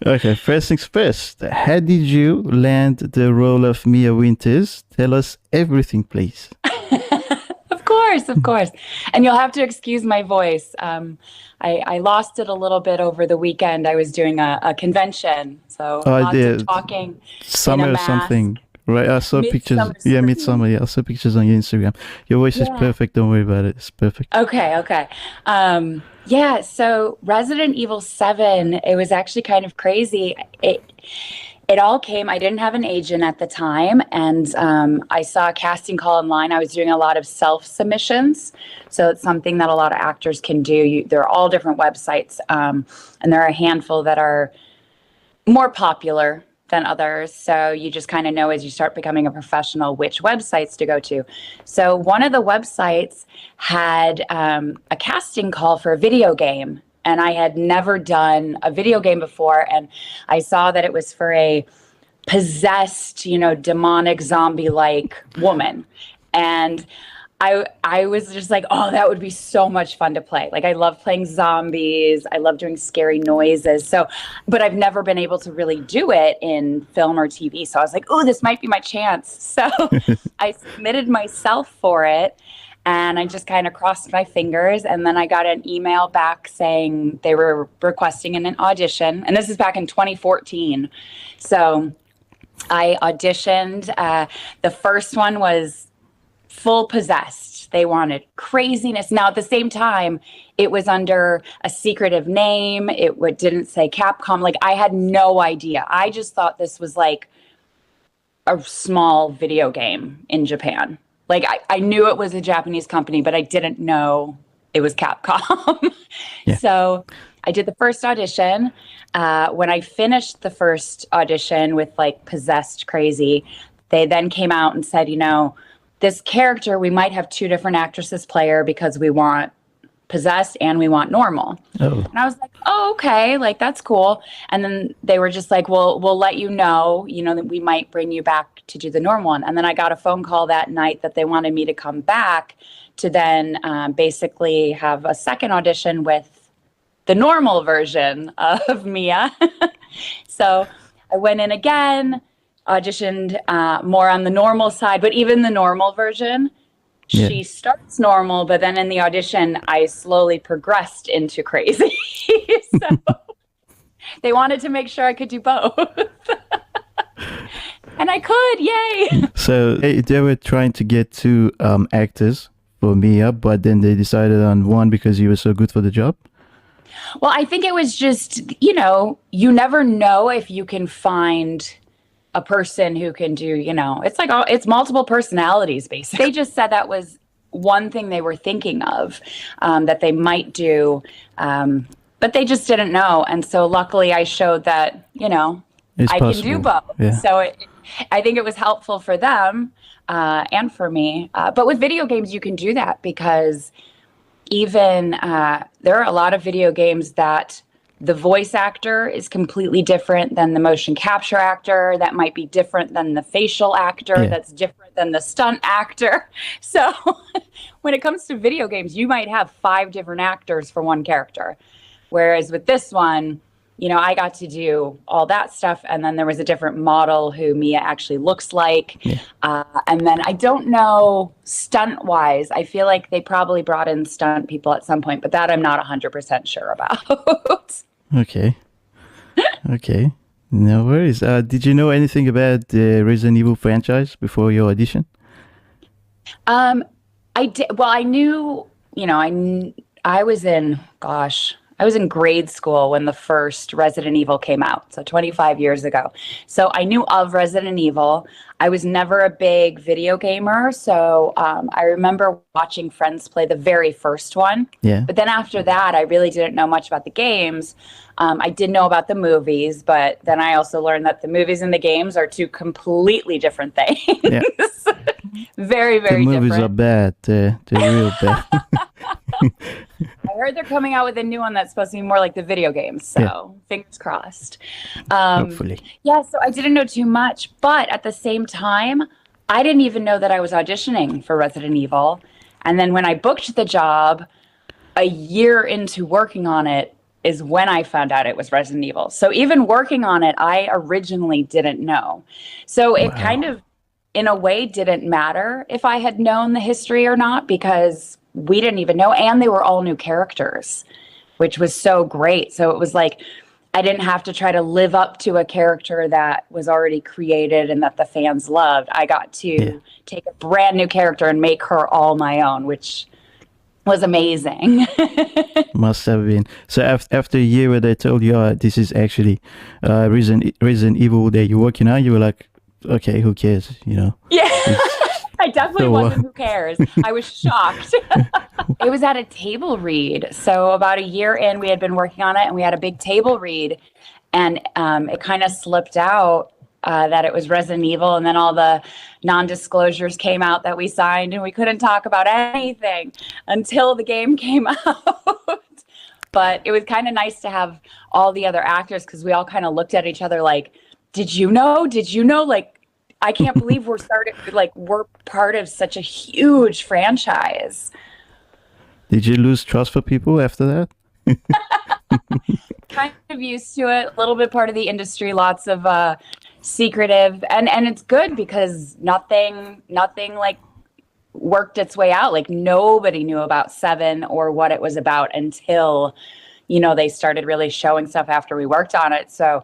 Okay, first things first. How did you land the role of Mia Winters? Tell us everything, please. Of course. And you'll have to excuse my voice. I lost it a little bit over the weekend. I was doing a convention, so lots of talking. Summer or something. Right, I saw pictures. Yeah, midsummer. Yeah, I saw pictures on your Instagram. Your voice is perfect. Don't worry about it. It's perfect. Okay. Yeah, so Resident Evil 7, it was actually kind of crazy. It all came, I didn't have an agent at the time, and I saw a casting call online. I was doing a lot of self-submissions, so it's something that a lot of actors can do. There are all different websites, and there are a handful that are more popular than others, so you just kind of know as you start becoming a professional which websites to go to. So one of the websites had a casting call for a video game, and I had never done a video game before, and I saw that it was for a possessed, demonic zombie-like woman. And I was just like, oh, that would be so much fun to play. Like, I love playing zombies. I love doing scary noises. So, but I've never been able to really do it in film or TV. So I was like, oh, this might be my chance. So I submitted myself for it. And I just kind of crossed my fingers. And then I got an email back saying they were requesting an audition. And this is back in 2014. So I auditioned. The first one was full possessed. They wanted craziness. Now, at the same time, it was under a secretive name. It didn't say Capcom. Like, I had no idea. I just thought this was like a small video game in Japan. Like, I knew it was a Japanese company, but I didn't know it was Capcom. Yeah. So I did the first audition. When I finished the first audition with, like, possessed crazy, they then came out and said, this character, we might have two different actresses play her because we want possessed and we want normal. Oh. And I was like, oh, okay, like, that's cool. And then they were just like, well, we'll let you know, that we might bring you back to do the normal one. And then I got a phone call that night that they wanted me to come back to then basically have a second audition with the normal version of Mia. So I went in again, auditioned more on the normal side, but even the normal version, she starts normal, but then in the audition, I slowly progressed into crazy. So they wanted to make sure I could do both. And I could, yay! So they were trying to get two actors for Mia, but then they decided on one because you were so good for the job? Well, I think it was just, you never know if you can find a person who can do, it's like, it's multiple personalities, basically. They just said that was one thing they were thinking of, that they might do, but they just didn't know. And so luckily I showed that, I can do both. Yeah. So I think it was helpful for them and for me. But with video games, you can do that because even there are a lot of video games that the voice actor is completely different than the motion capture actor. That might be different than the facial actor. Yeah. That's different than the stunt actor. So when it comes to video games, you might have 5 different actors for one character. Whereas with this one, I got to do all that stuff. And then there was a different model who Mia actually looks like. Yeah. And then I don't know stunt-wise. I feel like they probably brought in stunt people at some point, but that I'm not 100% sure about. Okay. No worries. Did you know anything about the Resident Evil franchise before your audition? I did. Well, I knew, I was in grade school when the first Resident Evil came out, so 25 years ago. So I knew of Resident Evil. I was never a big video gamer, so I remember watching friends play the very first one. Yeah. But then after that, I really didn't know much about the games. I did know about the movies, but then I also learned that the movies and the games are two completely different things. Yeah. Very, very different. The movies are bad. They're real bad. I heard they're coming out with a new one that's supposed to be more like the video games, so fingers crossed. Hopefully. Yeah, so I didn't know too much, but at the same time, I didn't even know that I was auditioning for Resident Evil. And then when I booked the job, a year into working on it, is when I found out it was Resident Evil. So even working on it, I originally didn't know. So it kind of, in a way, didn't matter if I had known the history or not, because we didn't even know. And they were all new characters, which was so great. So it was like, I didn't have to try to live up to a character that was already created and that the fans loved. I got to take a brand new character and make her all my own, which was amazing. Must have been. So after a year where they told you, this is actually Resident Evil that you're working on, you were like, okay, who cares, you know? Yeah. I definitely wasn't, who cares? I was shocked. It was at a table read. So about a year in, we had been working on it, and we had a big table read, and it kind of slipped out that it was Resident Evil, and then all the non-disclosures came out that we signed, and we couldn't talk about anything until the game came out. But it was kind of nice to have all the other actors, because we all kind of looked at each other like, did you know? Did you know? Like, I can't believe we're part of such a huge franchise. Did you lose trust for people after that? Kind of used to it, a little bit part of the industry, lots of secretive, and it's good, because nothing like worked its way out. Like, nobody knew about 7 or what it was about until, you know, they started really showing stuff after we worked on it. So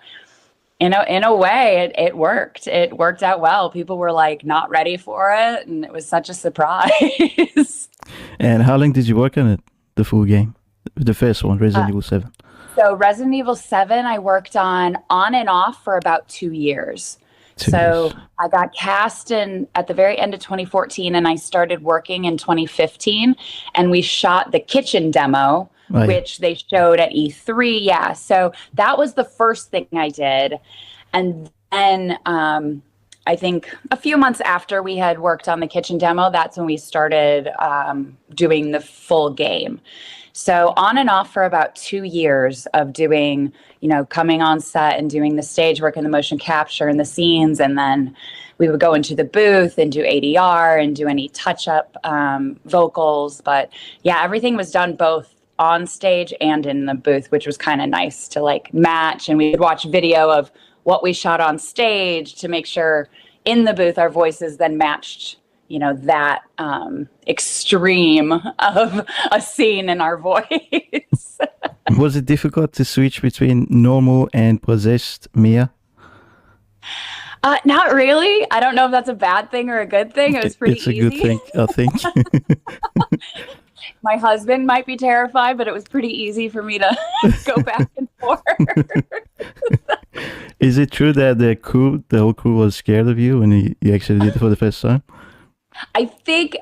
in a way, it worked. It worked out well. People were like not ready for it, and it was such a surprise. And how long did you work on it, the full game? The first one, Resident Evil 7. So Resident Evil 7, I worked on and off for about 2 years. So I got cast at the very end of 2014, and I started working in 2015, and we shot the kitchen demo, which they showed at E3. Yeah, so that was the first thing I did. And then I think a few months after we had worked on the kitchen demo, that's when we started doing the full game. So on and off for about 2 years of doing, you know, coming on set and doing the stage work and the motion capture and the scenes. And then we would go into the booth and do ADR and do any touch-up vocals. But yeah, everything was done both on stage and in the booth, which was kind of nice to like match. And we would watch video of what we shot on stage to make sure in the booth our voices then matched, you know, that extreme of a scene in our voice. Was it difficult to switch between normal and possessed Mia? Not really. I don't know if that's a bad thing or a good thing. It was pretty easy. It's a good thing, I think. My husband might be terrified, but it was pretty easy for me to go back and forth. Is it true that the whole crew was scared of you when you actually did it for the first time? I think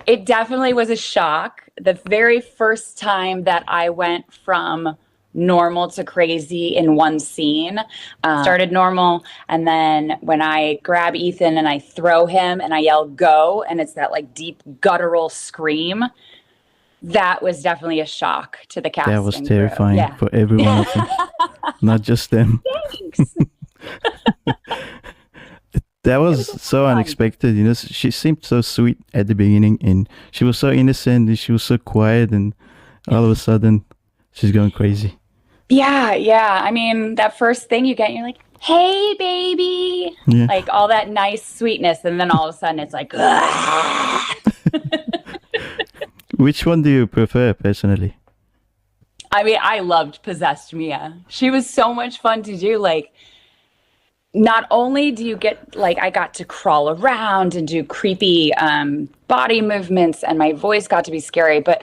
it definitely was a shock. The very first time that I went from normal to crazy in one scene, started normal, and then when I grab Ethan and I throw him and I yell "go," and it's that like deep guttural scream, that was definitely a shock to the casting. That was terrifying for everyone, I think. Not just them. Thanks. That was so fun. Unexpected, you know. She seemed so sweet at the beginning, and she was so innocent, and she was so quiet, and all of a sudden, she's going crazy. Yeah. I mean, that first thing you get, you're like, "Hey, baby," like all that nice sweetness, and then all of a sudden, it's like, Which one do you prefer, personally? I mean, I loved Possessed Mia. She was so much fun to do. Like, not only do you get, like, I got to crawl around and do creepy body movements, and my voice got to be scary, but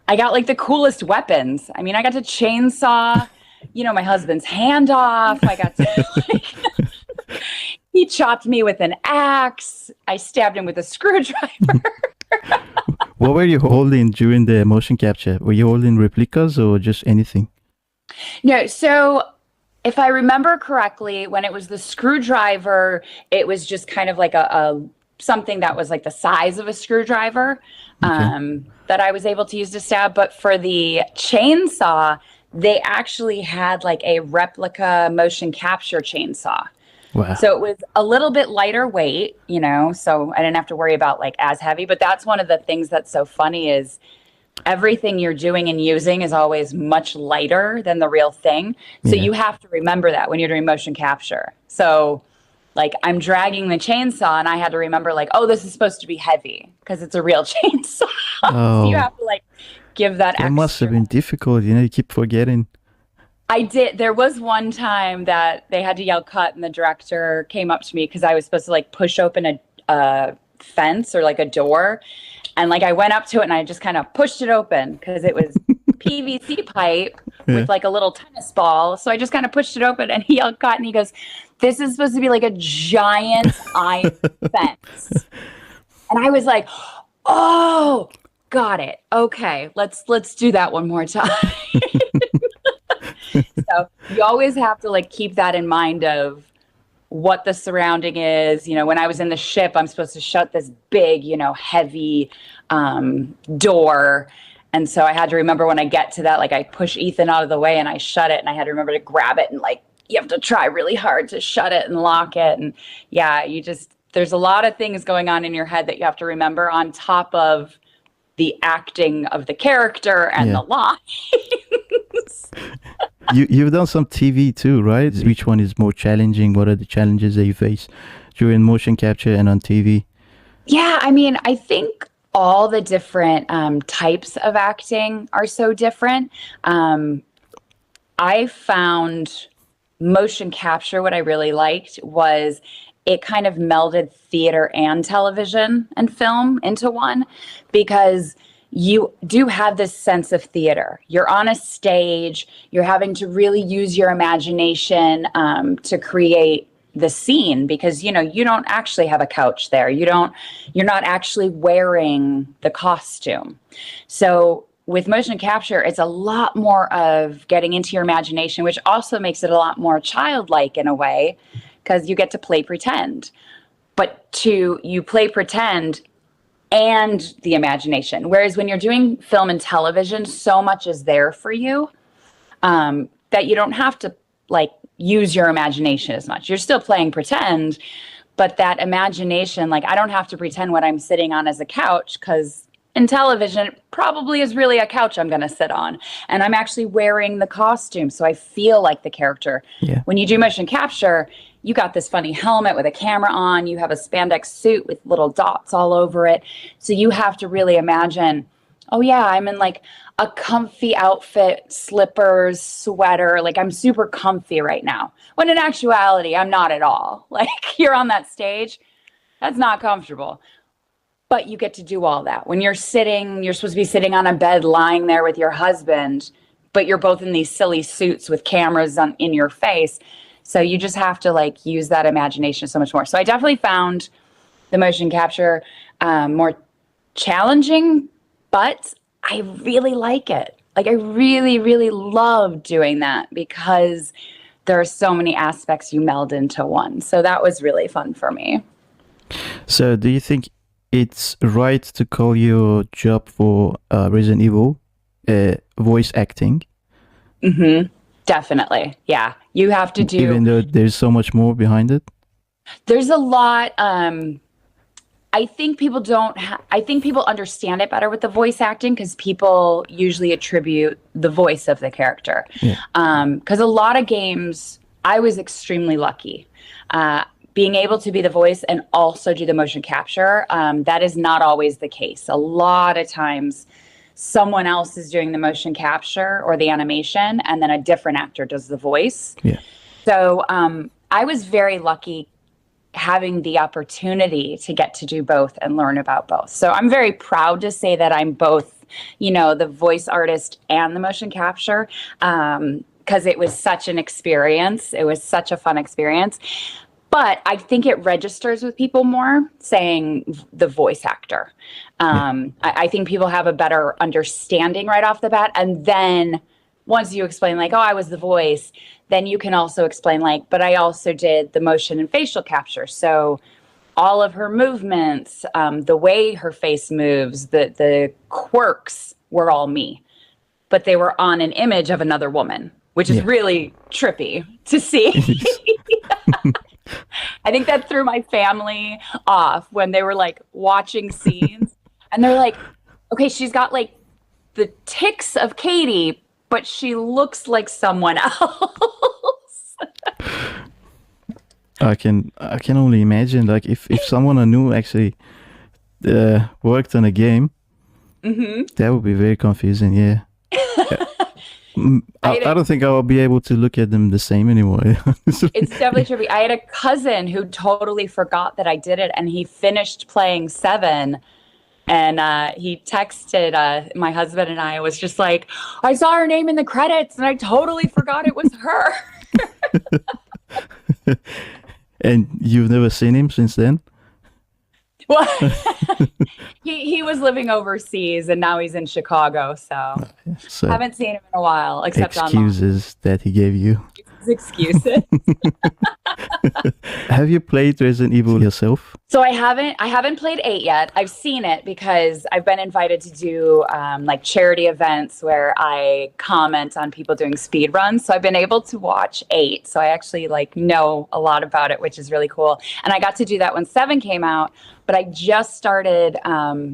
I got, like, the coolest weapons. I mean, I got to chainsaw, you know, my husband's hand off. I got to, like, he chopped me with an axe. I stabbed him with a screwdriver. What were you holding during the motion capture? Were you holding replicas or just anything? No, so if I remember correctly, when it was the screwdriver, it was just kind of like a something that was like the size of a screwdriver that I was able to use to stab. But for the chainsaw, they actually had like a replica motion capture chainsaw. Wow. So it was a little bit lighter weight, you know, so I didn't have to worry about like as heavy. But that's one of the things that's so funny is everything you're doing and using is always much lighter than the real thing. So you have to remember that when you're doing motion capture. So like I'm dragging the chainsaw and I had to remember like, oh, this is supposed to be heavy because it's a real chainsaw. So you have to like give that extra. It must have been difficult, you know, you keep forgetting. I did. There was one time that they had to yell cut and the director came up to me because I was supposed to like push open a fence or like a door. And like I went up to it and I just kind of pushed it open because it was PVC pipe with like a little tennis ball. So I just kind of pushed it open and he yelled cut and he goes, this is supposed to be like a giant iron fence. And I was like, oh, got it. Okay, let's do that one more time. So you always have to like keep that in mind of what the surrounding is. You know, when I was in the ship, I'm supposed to shut this big, you know, heavy door. And so I had to remember when I get to that, like I push Ethan out of the way and I shut it and I had to remember to grab it and like, you have to try really hard to shut it and lock it. And yeah, there's a lot of things going on in your head that you have to remember on top of the acting of the character and the lines. You've done some TV too, right? Which one is more challenging? What are the challenges that you face during motion capture and on TV? Yeah, I mean, I think all the different types of acting are so different. I found motion capture, what I really liked was it kind of melded theater and television and film into one, because you do have this sense of theater. You're on a stage, you're having to really use your imagination to create the scene, because you know you don't actually have a couch there. You're not actually wearing the costume. So with motion capture, it's a lot more of getting into your imagination, which also makes it a lot more childlike in a way, because you get to play pretend. But you play pretend and the imagination. Whereas when you're doing film and television, so much is there for you that you don't have to like use your imagination as much. You're still playing pretend, but that imagination, like I don't have to pretend what I'm sitting on as a couch, because in television, it probably is really a couch I'm going to sit on. And I'm actually wearing the costume, so I feel like the character. Yeah. When you do motion capture, you got this funny helmet with a camera on. You have a spandex suit with little dots all over it. So you have to really imagine, oh yeah, I'm in like a comfy outfit, slippers, sweater. Like I'm super comfy right now. When in actuality, I'm not at all. Like you're on that stage, that's not comfortable. But you get to do all that. When you're sitting, you're supposed to be sitting on a bed, lying there with your husband, but you're both in these silly suits with cameras in your face. So you just have to like use that imagination so much more. So I definitely found the motion capture more challenging, but I really like it. Like I really, really love doing that because there are so many aspects you meld into one. So that was really fun for me. So do you think it's right to call your job for Resident Evil voice acting? Mm-hmm. Definitely. Yeah. You have to do... Even though there's so much more behind it? There's a lot... I think people I think people understand it better with the voice acting because people usually attribute the voice of the character. Yeah. Because a lot of games, I was extremely lucky. Being able to be the voice and also do the motion capture, that is not always the case. A lot of times someone else is doing the motion capture or the animation and then a different actor does the voice. Yeah. So I was very lucky having the opportunity to get to do both and learn about both. So I'm very proud to say that I'm both, you know, the voice artist and the motion capture, because it was such an experience. It was such a fun experience. But I think it registers with people more saying the voice actor. I think people have a better understanding right off the bat. And then once you explain like, oh, I was the voice, then you can also explain like, but I also did the motion and facial capture. So all of her movements, the way her face moves, the quirks were all me. But they were on an image of another woman, which is really trippy to see. I think that threw my family off when they were like watching scenes and they're like, okay, she's got like the tics of Katie, but she looks like someone else. I can only imagine, like, if someone I knew actually worked on a game, that would be very confusing. Yeah. I don't think I will be able to look at them the same anymore. It's definitely trippy. I had a cousin who totally forgot that I did it, and he finished playing 7, and he texted my husband and I, was just like, I saw her name in the credits, and I totally forgot it was her. And you've never seen him since then? Well, he was living overseas, and now he's in Chicago, so haven't seen him in a while, except excuses that he gave you. Excuses. Have you played Resident Evil yourself? So I haven't played 8 yet. I've seen it because I've been invited to do like charity events where I comment on people doing speed runs. So I've been able to watch 8. So I actually like know a lot about it, which is really cool. And I got to do that when 7 came out, but I just started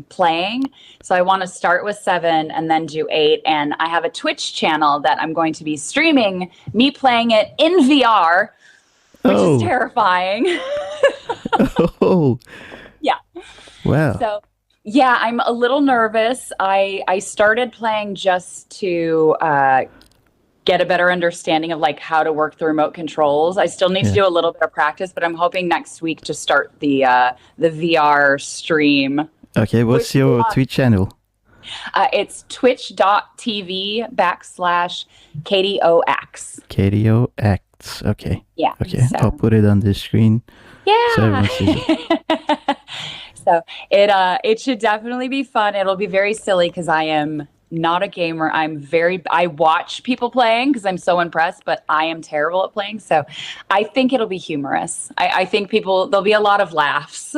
playing. So I want to start with 7 and then do 8. And I have a Twitch channel that I'm going to be streaming me playing it in VR, which is terrifying. Oh. Yeah. Wow. So, yeah, I'm a little nervous. I started playing just to get a better understanding of like how to work the remote controls. I still need to do a little bit of practice, but I'm hoping next week to start the VR stream. Okay, what's your Twitch channel? It's twitch.tv/KDOX. KDOX. Okay. Yeah. Okay, so. I'll put it on the screen. Yeah. So everyone sees it. So it should definitely be fun. It'll be very silly because I am not a gamer. I watch people playing because I'm so impressed, but I am terrible at playing. So I think it'll be humorous. I think there'll be a lot of laughs.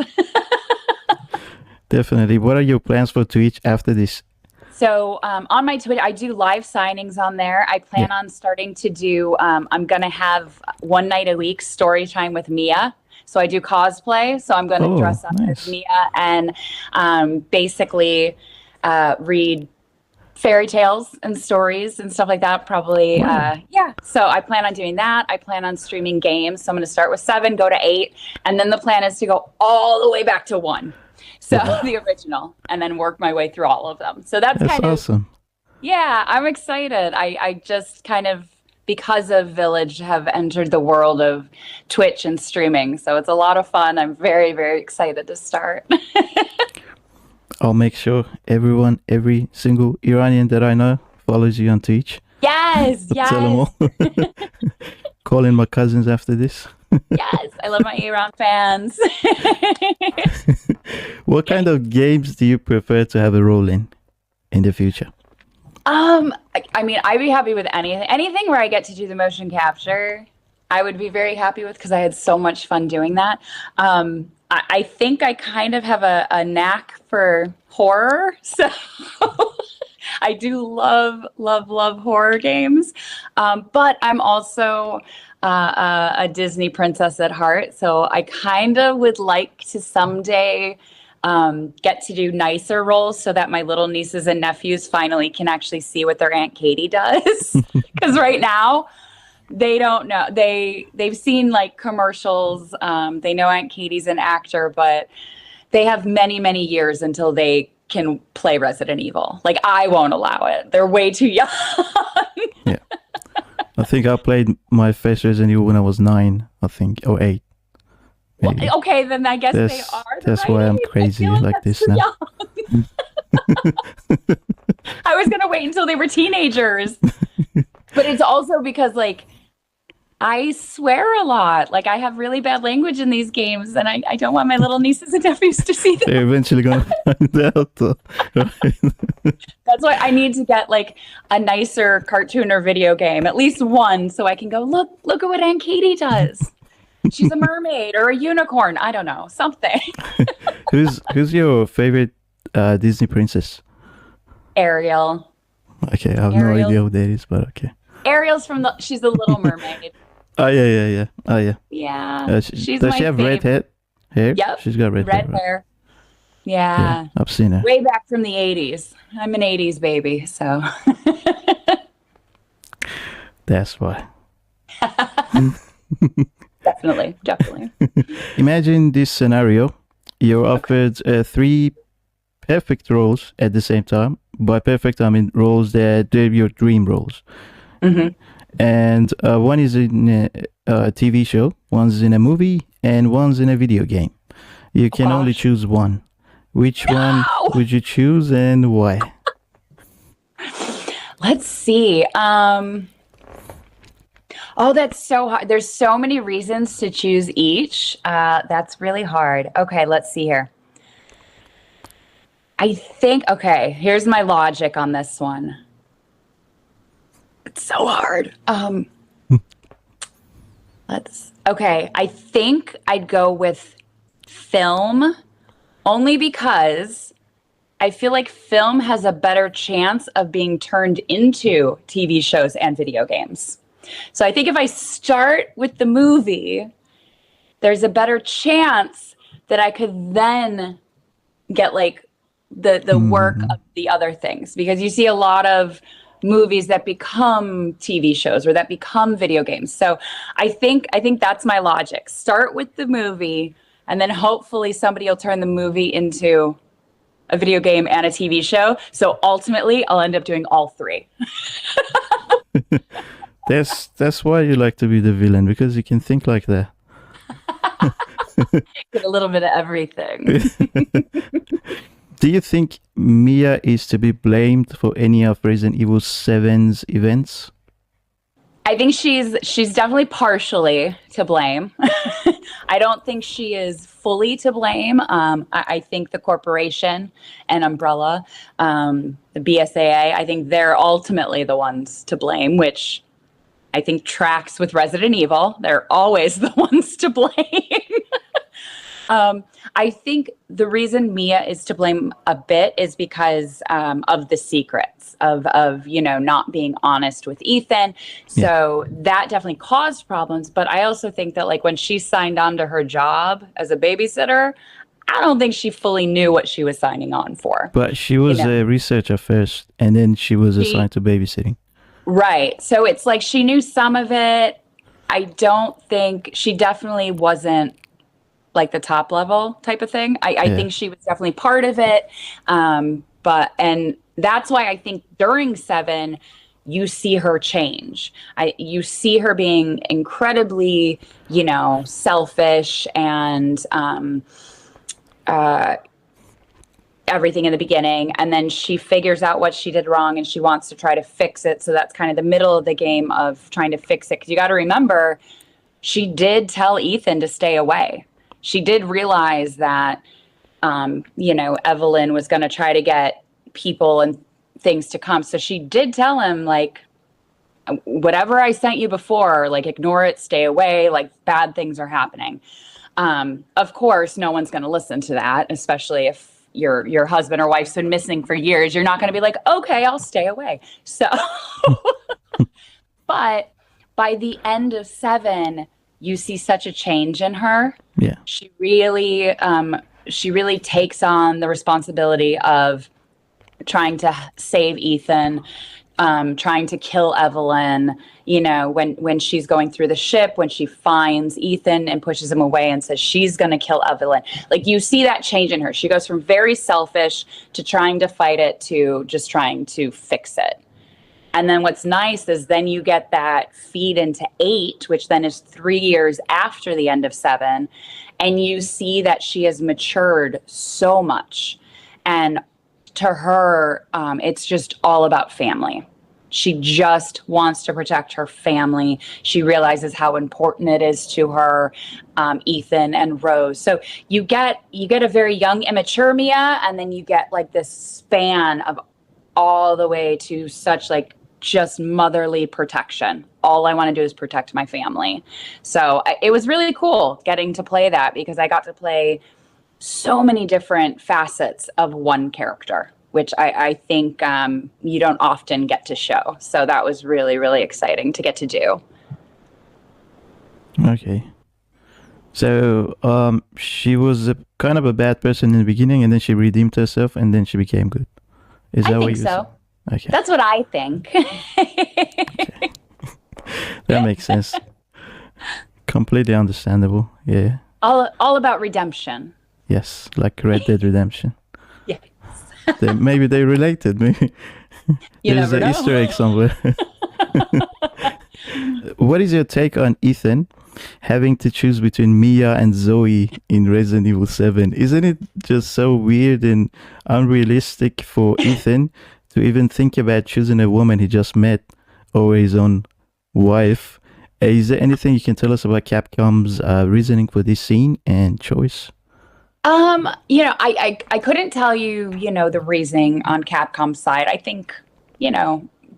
Definitely. What are your plans for Twitch after this? So on my Twitter, I do live signings on there. I plan on starting to do, I'm going to have one night a week story time with Mia. So I do cosplay. So I'm going to dress up as Mia and basically read fairy tales and stories and stuff like that. Probably, So I plan on doing that. I plan on streaming games. So I'm going to start with 7, go to 8. And then the plan is to go all the way back to 1. So the original, and then work my way through all of them. So that's kind of awesome. Yeah, I'm excited. I just kind of, because of Village, have entered the world of Twitch and streaming. So it's a lot of fun. I'm very, very excited to start. I'll make sure every single Iranian that I know follows you on Twitch. Yes, Tell them all. Call in my cousins after this. Yes, I love my Iran fans. What kind of games do you prefer to have a role in the future? I mean, I'd be happy with anything where I get to do the motion capture. I would be very happy with because I had so much fun doing that. I think I kind of have a knack for horror, so I do love horror games. But I'm also a Disney princess at heart, so I kind of would like to someday get to do nicer roles so that my little nieces and nephews finally can actually see what their Aunt Katie does. Because right now, they don't know. They've seen like commercials. They know Aunt Katie's an actor, but they have many, many years until they can play Resident Evil. Like, I won't allow it. They're way too young. Yeah. I think I played my first Resident Evil when I was 9, I think, or 8. Well, okay, then I guess they are. That's why I'm crazy like this now. I was going to wait until they were teenagers. But it's also because, like, I swear a lot. Like, I have really bad language in these games, and I don't want my little nieces and nephews to see them. They're eventually going to find out. That's why I need to get, like, a nicer cartoon or video game, at least one, so I can go, look at what Aunt Katie does. She's a mermaid or a unicorn. I don't know, something. Who's your favorite Disney princess? Ariel. Okay, I have no idea who that is, but okay. Ariel's she's the Little Mermaid. Oh, yeah. Oh, yeah. Yeah. Does she have red hair? Yep. She's got red hair. Hair. Yeah. I've seen it. Way back from the 80s. I'm an 80s baby, so. That's why. Definitely. Imagine this scenario. You're offered 3 perfect roles at the same time. By perfect, I mean roles that they're your dream roles. Mm-hmm. And one is in a TV show, one's in a movie, and one's in a video game. You can only choose one. Which one would you choose and why? Let's see. Oh, that's so hard. There's so many reasons to choose each. That's really hard. Okay, let's see here. I think, okay, here's my logic on this one. It's so hard. I think I'd go with film only because I feel like film has a better chance of being turned into TV shows and video games. So I think if I start with the movie, there's a better chance that I could then get like the work of the other things, because you see a lot of movies that become TV shows or that become video games. So I think that's my logic. Start with the movie, and then hopefully somebody will turn the movie into a video game and a TV show. So ultimately, I'll end up doing all 3. That's why you like to be the villain, because you can think like that. Get a little bit of everything. Do you think Mia is to be blamed for any of Resident Evil 7's events? I think she's definitely partially to blame. I don't think she is fully to blame. I think the corporation and Umbrella, the BSAA, I think they're ultimately the ones to blame, which I think tracks with Resident Evil. They're always the ones to blame. I think the reason Mia is to blame a bit is because of the secrets of not being honest with Ethan. So that definitely caused problems. But I also think that like when she signed on to her job as a babysitter, I don't think she fully knew what she was signing on for. But she was a researcher first, and then she was assigned to babysitting. Right. So it's like she knew some of it. I don't think she definitely wasn't like the top level type of thing. I think she was definitely part of it. And that's why I think during 7, you see her change. You see her being incredibly, selfish and everything in the beginning. And then she figures out what she did wrong and she wants to try to fix it. So that's kind of the middle of the game of trying to fix it. Because you got to remember, she did tell Ethan to stay away. She did realize that, Evelyn was going to try to get people and things to come. So she did tell him, like, whatever I sent you before, like, ignore it, stay away, like, bad things are happening. Of course, no one's going to listen to that, especially if your husband or wife's been missing for years. You're not going to be like, okay, I'll stay away. So, but by the end of 7, you see such a change in her. Yeah. She really takes on the responsibility of trying to save Ethan, trying to kill Evelyn, when she's going through the ship, when she finds Ethan and pushes him away and says she's going to kill Evelyn. Like, you see that change in her. She goes from very selfish to trying to fight it to just trying to fix it. And then what's nice is then you get that feed into 8, which then is 3 years after the end of 7. And you see that she has matured so much. And to her, it's just all about family. She just wants to protect her family. She realizes how important it is to her, Ethan and Rose. So you get a very young, immature Mia, and then you get like this span of all the way to such like just motherly protection. All I want to do is protect my family. So it was really cool getting to play that, because I got to play so many different facets of one character, which I think you don't often get to show. So that was really, really exciting to get to do. Okay. So, she was kind of a bad person in the beginning, and then she redeemed herself, and then she became good. Is that I what think you so. said? Okay. That's what I think. Okay. That makes sense. Completely understandable. Yeah. All about redemption. Yes, like Red Dead Redemption. Yes. Maybe they related. Maybe You there's never an know. Easter egg somewhere. What is your take on Ethan having to choose between Mia and Zoe in Resident Evil 7? Isn't it just so weird and unrealistic for Ethan to even think about choosing a woman he just met over his own wife? Is there anything you can tell us about Capcom's reasoning for this scene and choice? I couldn't tell you, the reasoning on Capcom's side. I think,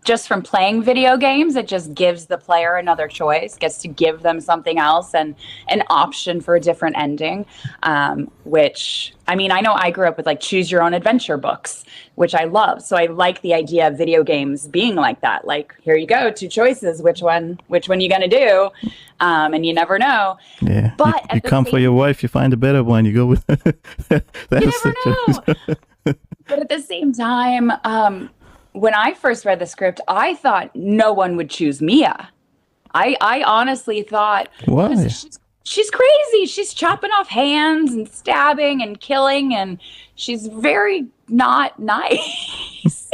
just from playing video games, it just gives the player another choice, gets to give them something else and an option for a different ending, which, I know I grew up with like choose your own adventure books, which I love. So I like the idea of video games being like that. Like, here you go, 2 choices, which one you gonna do? And you never know. Yeah, but you come for your wife, you find a better one, you go with that's you never know. But at the same time, when I first read the script, I thought no one would choose Mia. I honestly thought, why? She's crazy. She's chopping off hands and stabbing and killing, and she's very not nice.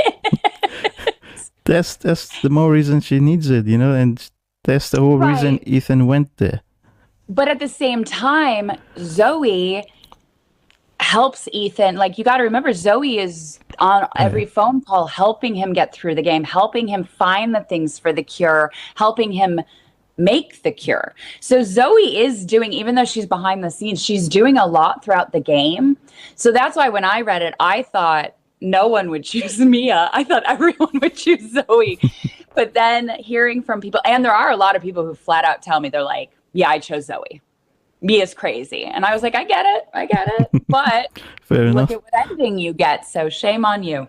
That's the more reason she needs it, and that's the whole reason Ethan went there. But at the same time, Zoe helps Ethan. Like, you got to remember, Zoe is on every phone call, helping him get through the game, helping him find the things for the cure, helping him make the cure. So Zoe is doing, even though she's behind the scenes, she's doing a lot throughout the game. So that's why when I read it, I thought no one would choose Mia. I thought everyone would choose Zoe. But then hearing from people, and there are a lot of people who flat out tell me, they're like, yeah, I chose Zoe. Mia's crazy. And I was like, I get it. But look at what ending you get. So shame on you.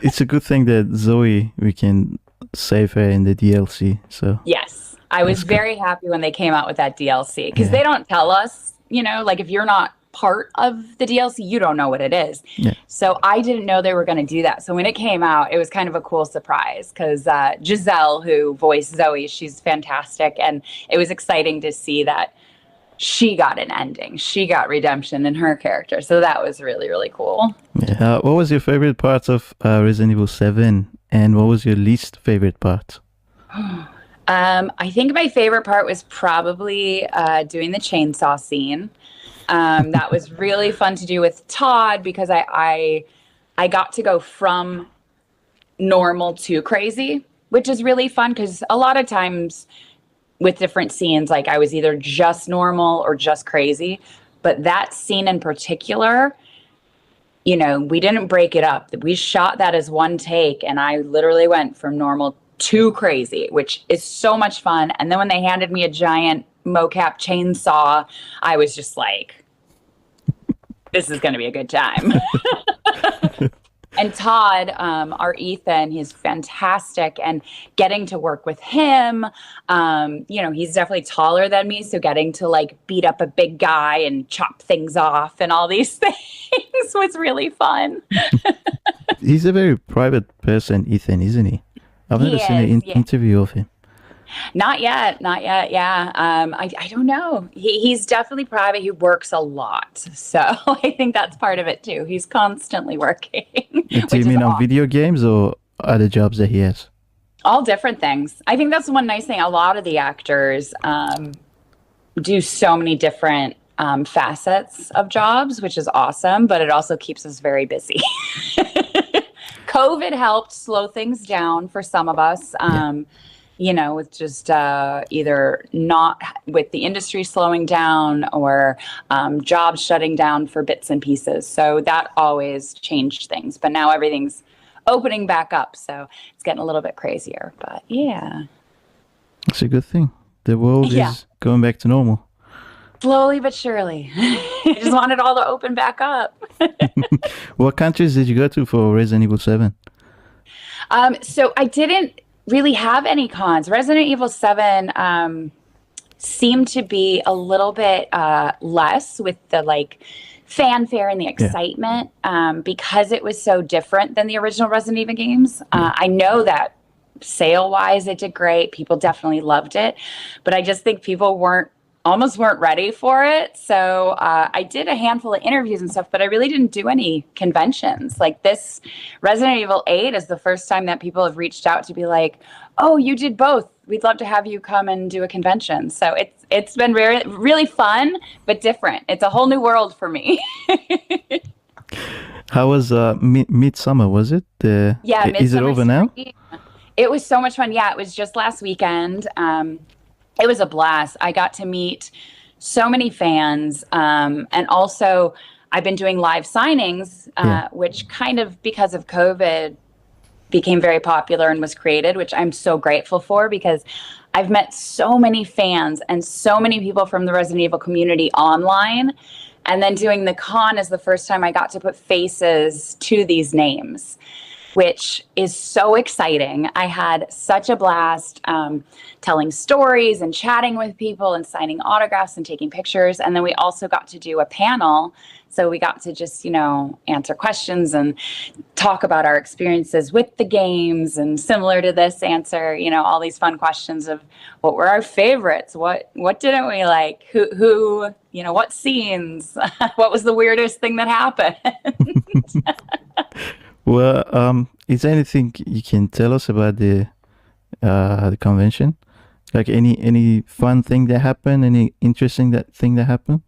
It's a good thing that Zoe, we can save her in the DLC. So yes, I was very happy when they came out with that DLC, because they don't tell us, like if you're not part of the DLC, you don't know what it is. Yeah. So I didn't know they were going to do that. So when it came out, it was kind of a cool surprise, because Giselle, who voiced Zoe, she's fantastic. And it was exciting to see that she got an ending. She got redemption in her character. So that was really, really cool. Yeah. What was your favorite part of Resident Evil 7? And what was your least favorite part? I think my favorite part was probably doing the chainsaw scene. That was really fun to do with Todd, because I got to go from normal to crazy, which is really fun, because a lot of times with different scenes, like I was either just normal or just crazy. But that scene in particular, we didn't break it up. We shot that as one take, and I literally went from normal to crazy, which is so much fun. And then when they handed me a giant mocap chainsaw, I was just like, this is going to be a good time. And Todd, our Ethan, he's fantastic, and getting to work with him, he's definitely taller than me, so getting to like beat up a big guy and chop things off and all these things was really fun. He's a very private person, Ethan, isn't he? I've never seen an interview of him. Not yet. Yeah. I don't know. He's definitely private. He works a lot. So I think that's part of it too. He's constantly working. Do you mean on video games or other jobs that he has? All different things. I think that's one nice thing. A lot of the actors do so many different facets of jobs, which is awesome, but it also keeps us very busy. COVID helped slow things down for some of us. With just either not with the industry slowing down or jobs shutting down for bits and pieces. So that always changed things. But now everything's opening back up. So it's getting a little bit crazier. But yeah. It's a good thing. The world is going back to normal. Slowly but surely. I just want it all to open back up. What countries did you go to for Resident Evil 7? So I didn't really have any cons. Resident Evil 7 seemed to be a little bit less with the like fanfare and the excitement because it was so different than the original Resident Evil games. I know that sale-wise, it did great. People definitely loved it, but I just think people almost weren't ready for it. So I did a handful of interviews and stuff, but I really didn't do any conventions. Like this Resident Evil 8 is the first time that people have reached out to be like, oh, you did both. We'd love to have you come and do a convention. So it's been really fun, but different. It's a whole new world for me. How was Midsummer? Was it? Yeah, is it over now? It was so much fun. Yeah, it was just last weekend. It was a blast. I got to meet so many fans. And also, I've been doing live signings, which kind of, because of COVID, became very popular and was created, which I'm so grateful for because I've met so many fans and so many people from the Resident Evil community online. And then doing the con is the first time I got to put faces to these names, which is so exciting. I had such a blast telling stories and chatting with people and signing autographs and taking pictures. And then we also got to do a panel. So we got to just, answer questions and talk about our experiences with the games, and similar to this, answer, all these fun questions of what were our favorites, what didn't we like, who what scenes, what was the weirdest thing that happened. Well, is there anything you can tell us about the convention? Like any fun thing that happened, any interesting thing that happened?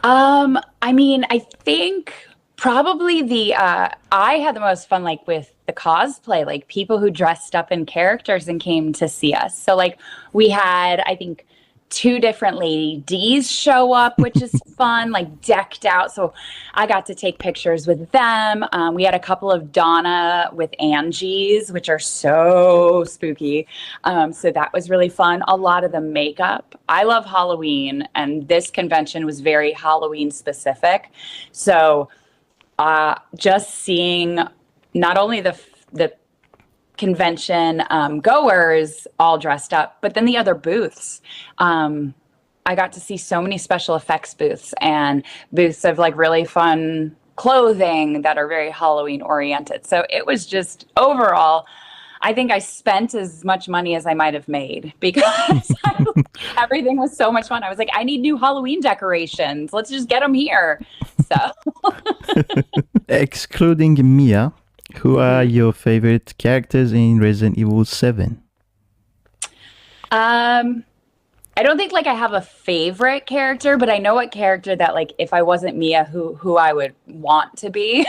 I think probably I had the most fun, like with the cosplay, like people who dressed up in characters and came to see us. So like we had, I think, 2 different Lady D's show up, which is fun, like decked out. So I got to take pictures with them. We had a couple of Donna with Angie's, which are so spooky. So that was really fun. A lot of the makeup. I love Halloween, and this convention was very Halloween specific. So just seeing not only the convention goers all dressed up, but then the other booths. I got to see so many special effects booths and booths of like really fun clothing that are very Halloween oriented. So it was just overall, I think I spent as much money as I might have made because everything was so much fun. I was like, I need new Halloween decorations. Let's just get them here. So excluding Mia, who are your favorite characters in Resident Evil 7? I don't think like I have a favorite character, but I know what character that like if I wasn't Mia, who I would want to be.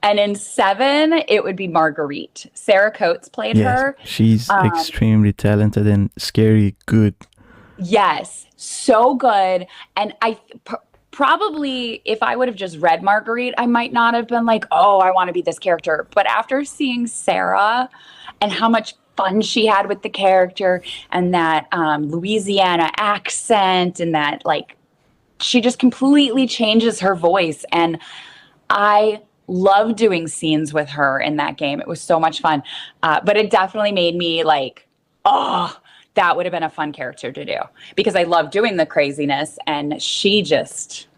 And in 7, it would be Marguerite. Sarah Coates played her. She's extremely talented and scary good. Yes, so good. And probably if I would have just read Marguerite, I might not have been like, oh, I want to be this character. But after seeing Sarah and how much fun she had with the character and that Louisiana accent and that like she just completely changes her voice. And I love doing scenes with her in that game. It was so much fun. But it definitely made me like, oh, that would have been a fun character to do because I love doing the craziness. And she just,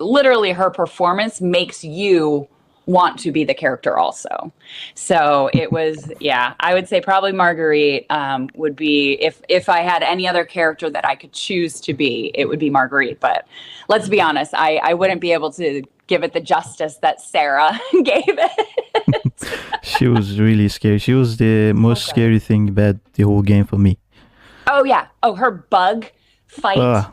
literally her performance makes you want to be the character also. So it was, I would say probably Marguerite would be, if I had any other character that I could choose to be, it would be Marguerite. But let's be honest, I wouldn't be able to give it the justice that Sarah gave it. She was really scary. She was the most scary thing about the whole game for me. Oh, yeah. Oh, her bug fight.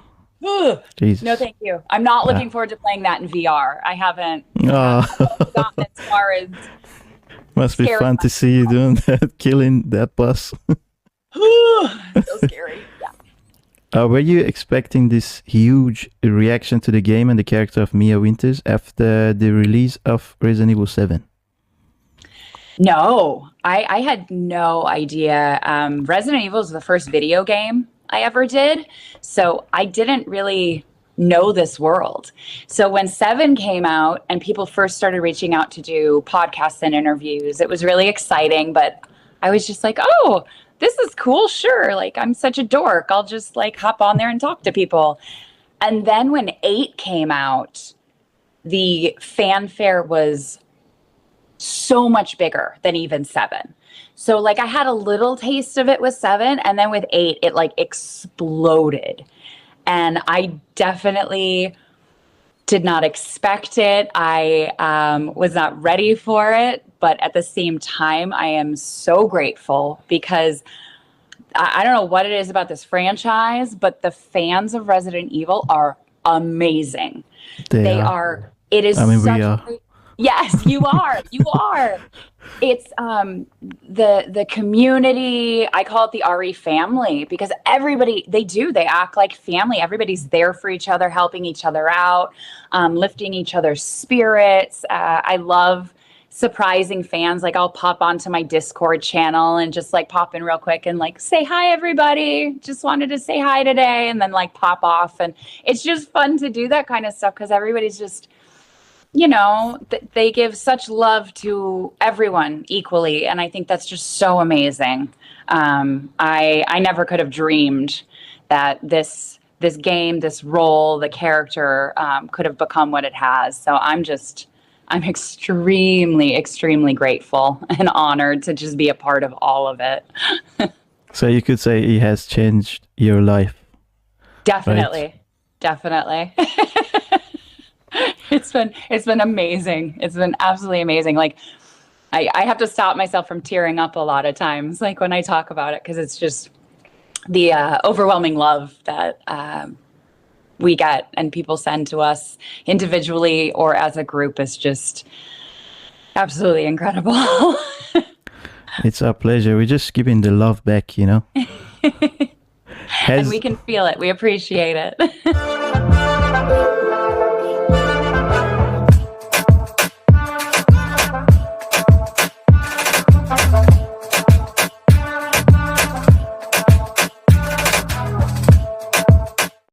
Jesus. No, thank you. I'm not looking forward to playing that in VR. I haven't gotten as far as... Must be fun to see you doing that, killing that boss. So scary, yeah. Were you expecting this huge reaction to the game and the character of Mia Winters after the release of Resident Evil 7? No, I had no idea. Resident Evil is the first video game I ever did, so I didn't really know this world. So when 7 came out and people first started reaching out to do podcasts and interviews, it was really exciting, but I was just like, oh, this is cool. Sure. Like, I'm such a dork. I'll just like hop on there and talk to people. And then when 8 came out, the fanfare was so much bigger than even 7. So like I had a little taste of it with 7, and then with 8, it like exploded. And I definitely did not expect it. I was not ready for it. But at the same time, I am so grateful because I don't know what it is about this franchise, but the fans of Resident Evil are amazing. They are. It is. I mean, we are. Yes, you are. You are. It's the community. I call it the RE family because everybody, they act like family. Everybody's there for each other, helping each other out, lifting each other's spirits. I love surprising fans. Like I'll pop onto my Discord channel and just like pop in real quick and like say hi everybody, just wanted to say hi today, and then like pop off. And it's just fun to do that kind of stuff because everybody's just, you know, they give such love to everyone equally, and I think that's just so amazing. I never could have dreamed that this game, this role, the character could have become what it has. So I'm extremely, extremely grateful and honored to just be a part of all of it. So you could say he has changed your life. Definitely. Right? Definitely. It's been amazing. It's been absolutely amazing. Like I have to stop myself from tearing up a lot of times, like when I talk about it, because it's just the overwhelming love that we get and people send to us individually or as a group is just absolutely incredible. It's our pleasure. We're just giving the love back, you know. And we can feel it. We appreciate it.